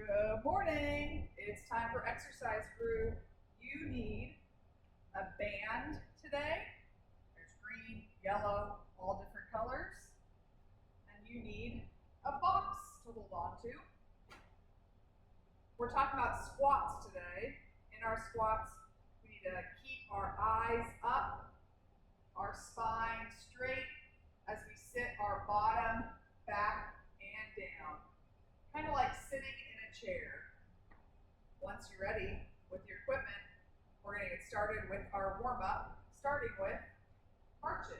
Good morning. It's time for exercise group. You need a band today. There's green, yellow, all different colors. And you need a box to hold on to. We're talking about squats today. In our squats, we need to keep our eyes up, our spine straight as we sit our bottom back and down. Kind of like sitting in a chair. Once you're ready with your equipment, we're going to get started with our warm-up, starting with marches.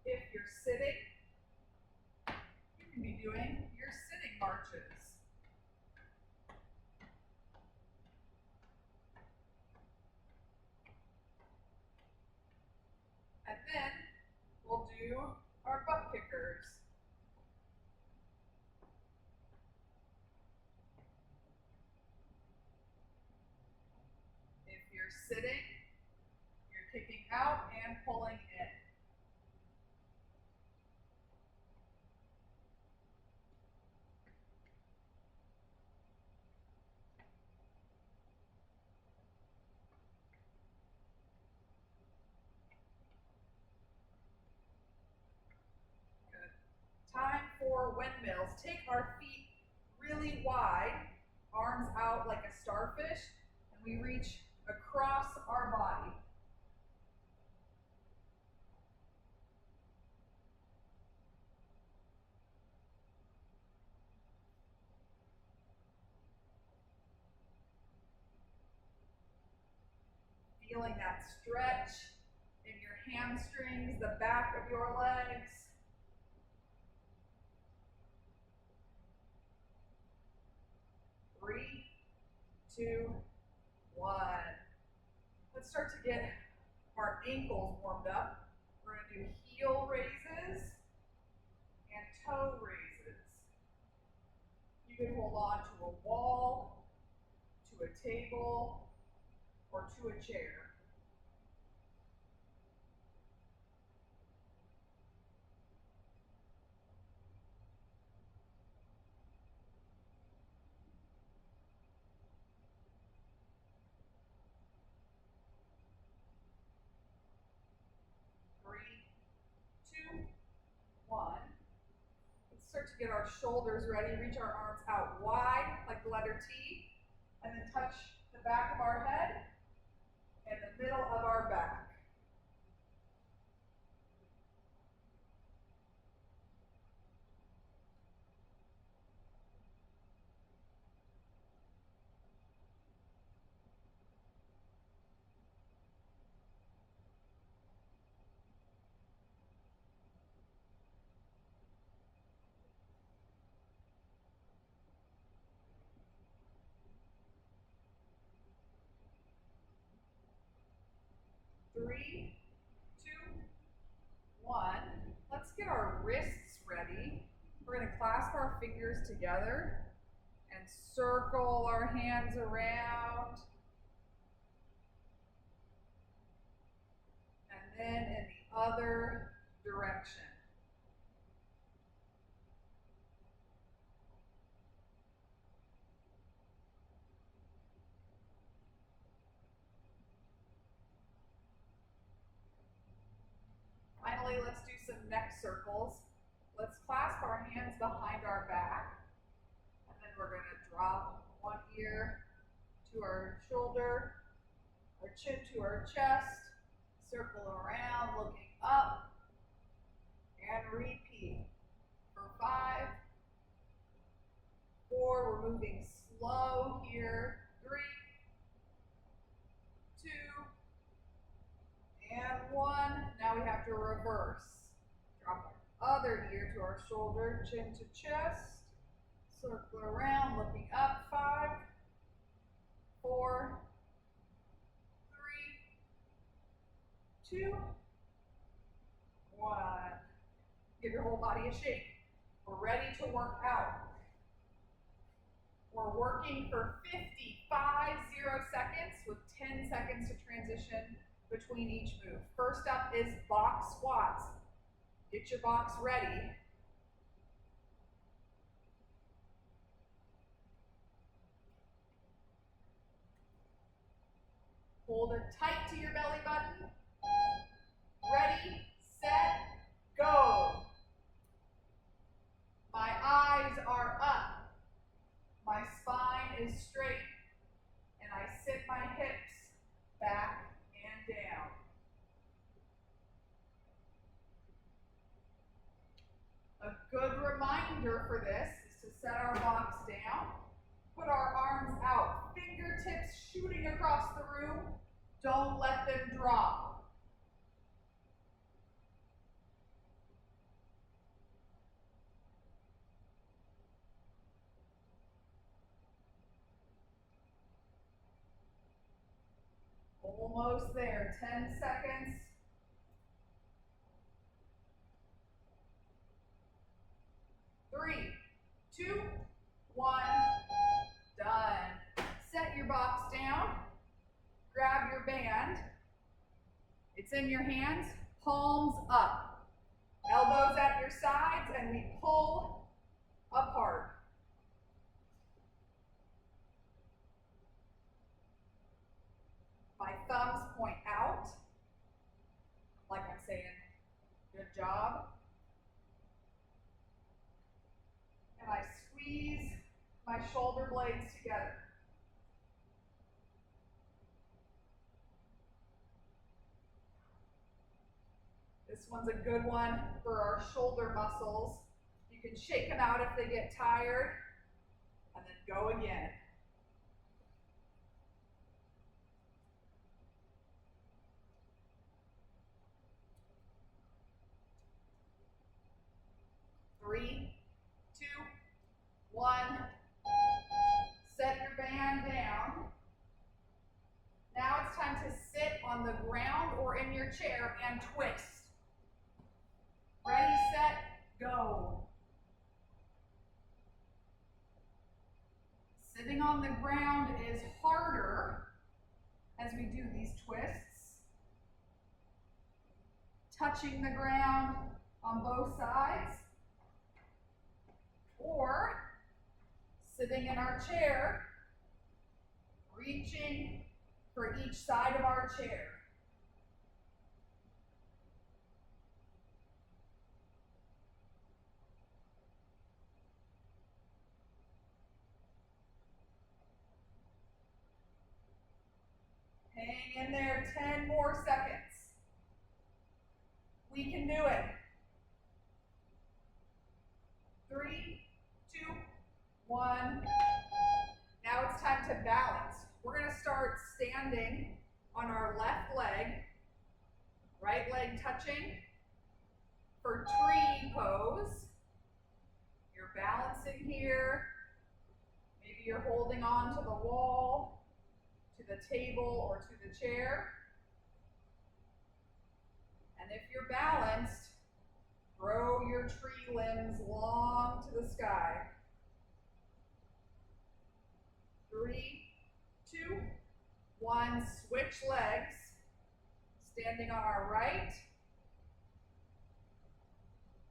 If you're sitting, you can be doing your sitting marches. And then we'll do our butt kickers. If you're sitting, you're kicking out and pulling in. Time for windmills. Take our feet really wide, arms out like a starfish, and we reach across our body. Feeling that stretch in your hamstrings, the back of your legs. Three, two, one. Let's start to get our ankles warmed up. We're going to do heel raises and toe raises. You can hold on to a wall, to a table, or to a chair. Three, two, one. Let's start to get our shoulders ready. Reach our arms out wide like the letter T, and then touch the back of our head and the middle of our back. Three, two, one. Let's get our wrists ready. We're going to clasp our fingers together and circle our hands around. And then in the other direction. Finally, let's do some neck circles. Let's clasp our hands behind our back, and then we're going to drop one ear to our shoulder, our chin to our chest, circle around, looking up, and repeat. For 5, 4, we're moving slow here. 3, 2, and 1. Now we have to reverse. Drop our other ear to our shoulder, chin to chest. Circle around, looking up. 5, 4, 3, 2, 1. Give your whole body a shake. We're ready to work out. We're working for 55 seconds with 10 seconds to transition between each move. First up is box squats. Get your box ready. Hold it tight to your belly button. Ready, set, go. My eyes are up. My spine is straight. And I sit my hips back and down. A good reminder for this is to set our box down, put our arms out, fingertips shooting across the room. Don't let them drop. Almost there, 10 seconds. Three, two, one, done. Set your box down. Grab your band. It's in your hands, palms up. Elbows at your sides, and we pull apart. My thumbs point out, like I'm saying, good job. And I squeeze my shoulder blades together. This one's a good one for our shoulder muscles. You can shake them out if they get tired, and then go again. Three, two, one. Set your band down. Now it's time to sit on the ground or in your chair and twist. Ready, set, go. Sitting on the ground is harder as we do these twists. Touching the ground on both sides. Or sitting in our chair, reaching for each side of our chair. Hang in there, 10 more seconds. We can do it. 3, 2, 1. Now it's time to balance. We're going to start standing on our left leg, right leg touching for tree pose. You're balancing here. Maybe you're holding on to the wall, to the table, or to the chair. And if you're balanced, grow your tree limbs long to the sky. 3, 2, 1. Switch legs. Standing on our right.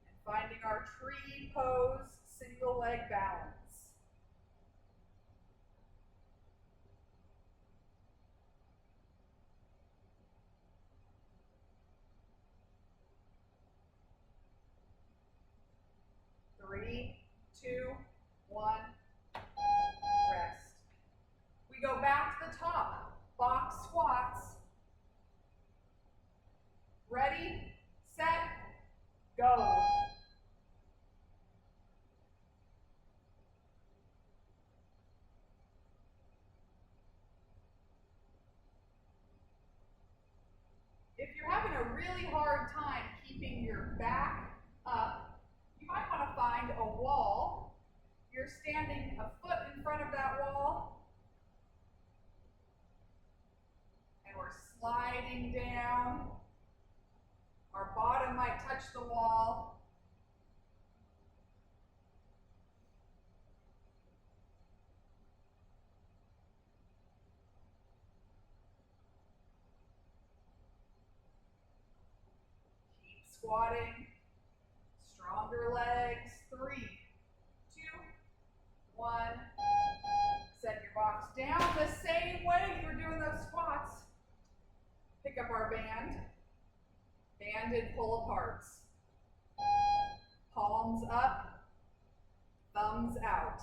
And finding our tree pose, single leg balance. Three, two, one, rest. We go back to the top, box squats. Ready, set, go. If you're having a really hard time keeping your back up, you might want to find a wall. You're standing a foot in front of that wall, and we're sliding down. Our bottom might touch the wall. squatting. Stronger legs. 3, 2, 1. Set your box down the same way you were doing those squats. Pick up our band. Banded pull aparts. Palms up, thumbs out.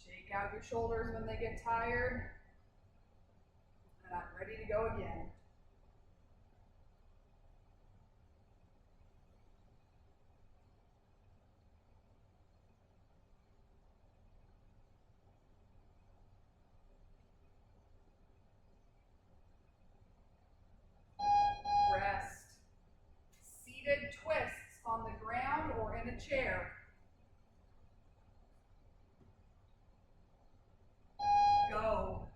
Shake out your shoulders when they get tired. And I'm ready to go again. Rest. Seated twists on the ground or in a chair. Go.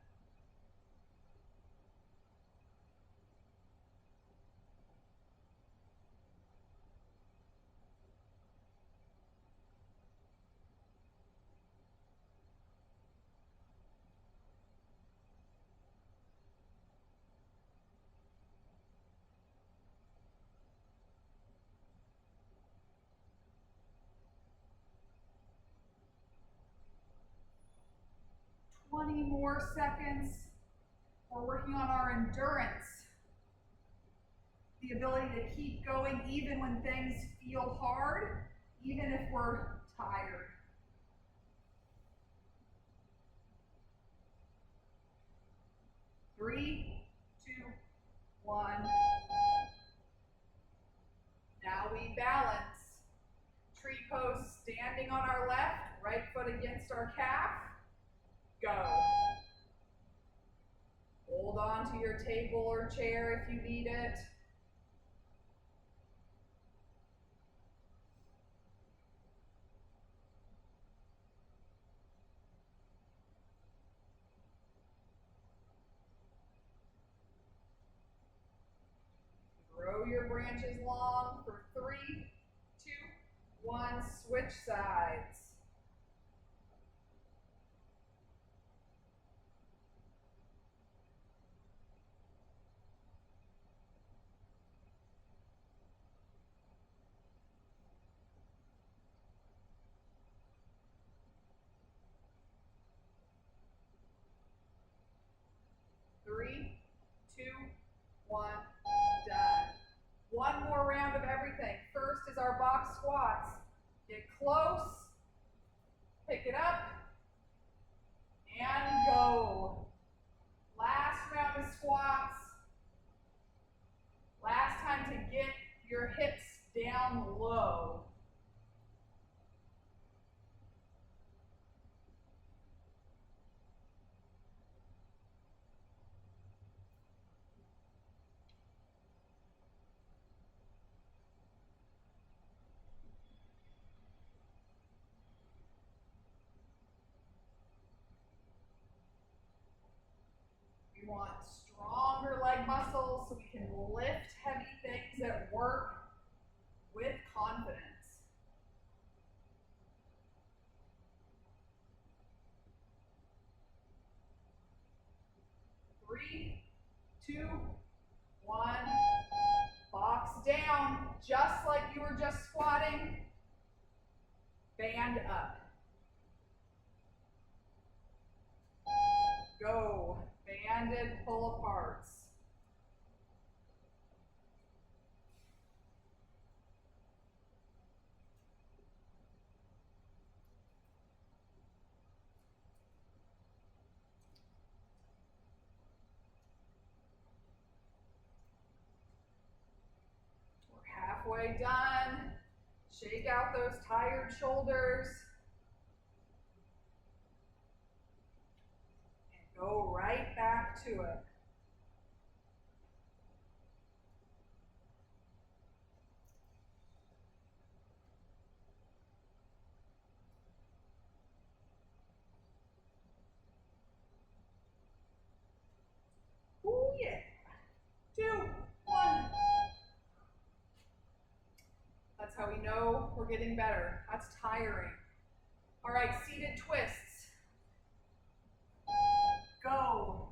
More seconds. We're working on our endurance. The ability to keep going even when things feel hard, even if we're tired. 3, 2, 1. Now we balance. Tree pose, standing on our left, right foot against our calf. Go. Hold on to your table or chair if you need it. Grow your branches long for 3, 2, 1. Switch sides. Three, 2, 1, done. One more round of everything. First is our box squats. Get close, pick it up, and go. Last round of squats. Last time to get your hips down low. We want stronger leg muscles so we can lift heavy things at work with confidence. 3, 2, 1. Box down, just like you were just squatting. Band up. Go. Banded pull aparts. We're halfway done. Shake out those tired shoulders. And go right back to it. That's how we know we're getting better. That's tiring. All right, seated twists. Go.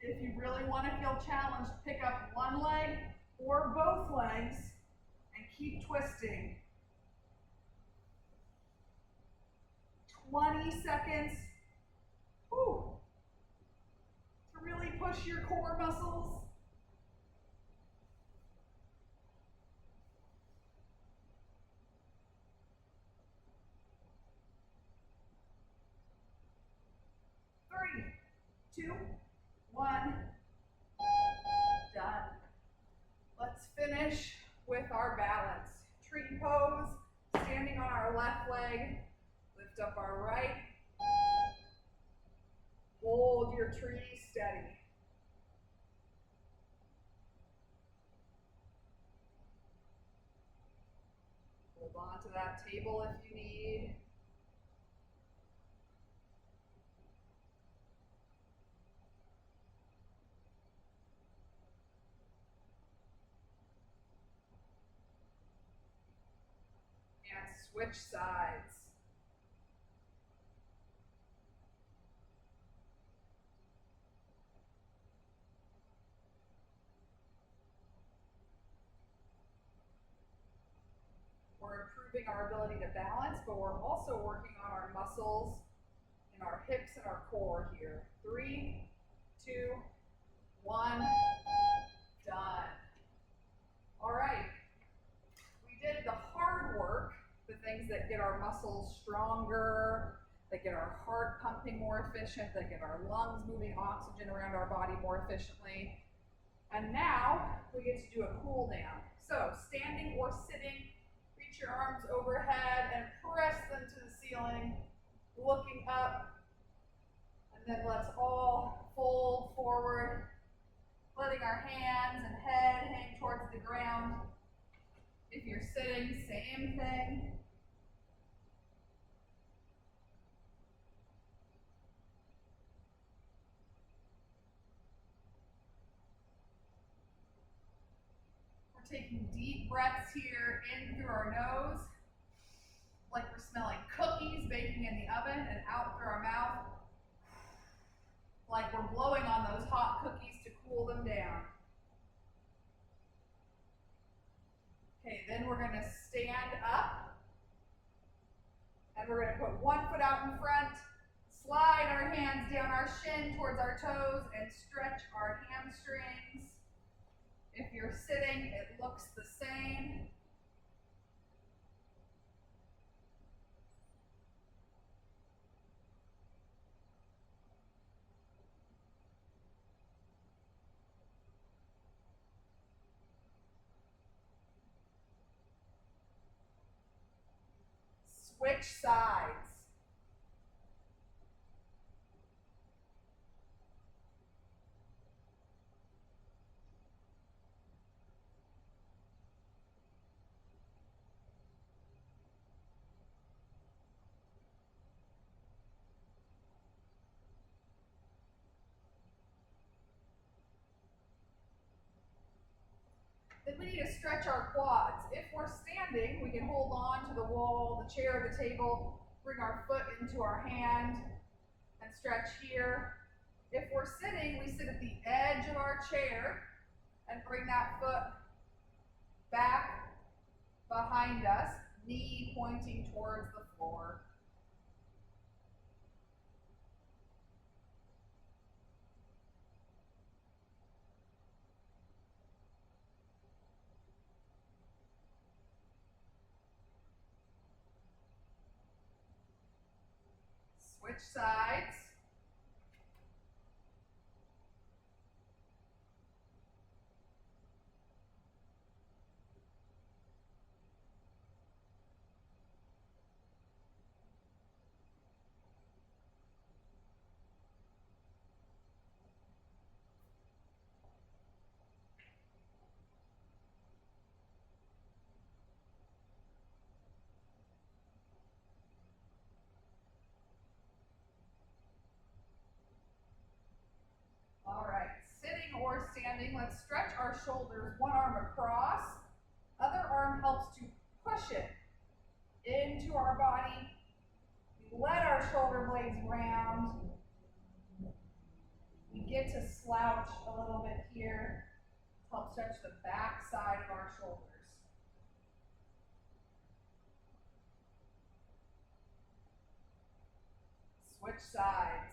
If you really want to feel challenged, pick up one leg or both legs and keep twisting. 20 seconds. Whew. To really push your core muscles. Three, two, one. Done. Let's finish with our balance. Tree pose, standing on our left leg. Lift up our right. Hold your tree steady. Hold on to that table if you need. And switch sides. We're improving our ability to balance, but we're also working on our muscles in our hips and our core here. 3, 2, 1, done. All right, we did the hard work, the things that get our muscles stronger, that get our heart pumping more efficient, that get our lungs moving oxygen around our body more efficiently. And now we get to do a cool down. So standing or sitting, reach your arms overhead and press them to the ceiling, looking up. And then let's all fold forward, letting our hands and head hang towards the ground. If you're sitting, same thing. We're taking deep breaths here in through our nose, like we're smelling cookies baking in the oven, and out through our mouth, like we're blowing on those hot cookies to cool them down. Okay, then we're going to stand up, and we're going to put one foot out in front, slide our hands down our shin towards our toes, and stretch our hamstrings. If you're sitting, it looks the same. Switch sides. Then we need to stretch our quads. If we're standing, we can hold on to the wall, the chair, the table, bring our foot into our hand, and stretch here. If we're sitting, we sit at the edge of our chair and bring that foot back behind us, knee pointing towards the floor. Switch sides. standing, let's stretch our shoulders, one arm across, other arm helps to push it into our body. Let our shoulder blades round. We get to slouch a little bit here to help stretch the back side of our shoulders. Switch sides.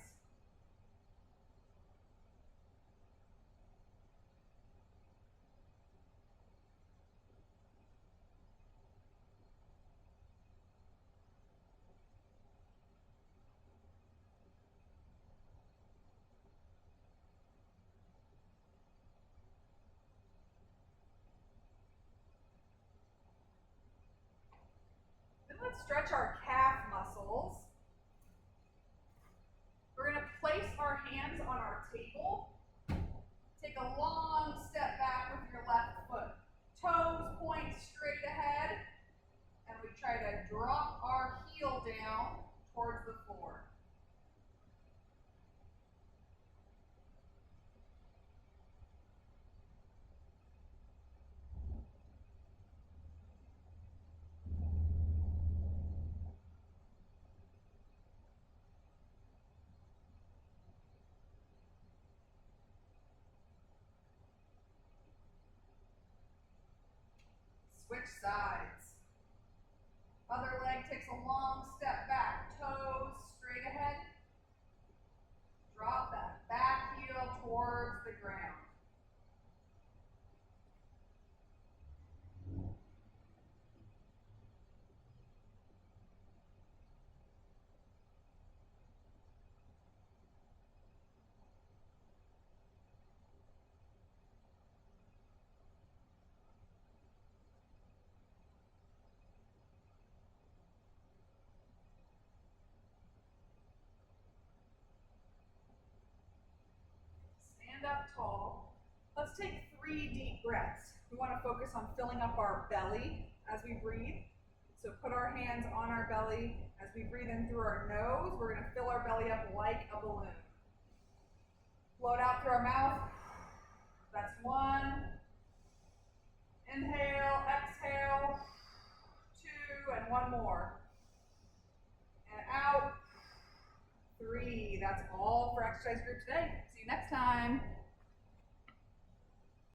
Then let's stretch our calf muscles. We're going to place our hands on our table. Take a long step back with your left foot. Toes point straight ahead. And we try to drop our heel down towards the floor. Switch sides. Other leg takes a long step back. Toes straight ahead. Drop that back heel towards the ground. Stand up tall. Let's take 3 deep breaths. We want to focus on filling up our belly as we breathe. So put our hands on our belly. As we breathe in through our nose, we're going to fill our belly up like a balloon. Blow it out through our mouth. That's 1. Inhale, exhale. 2, and 1 more. And out. 3. That's all for exercise group today. See you next time.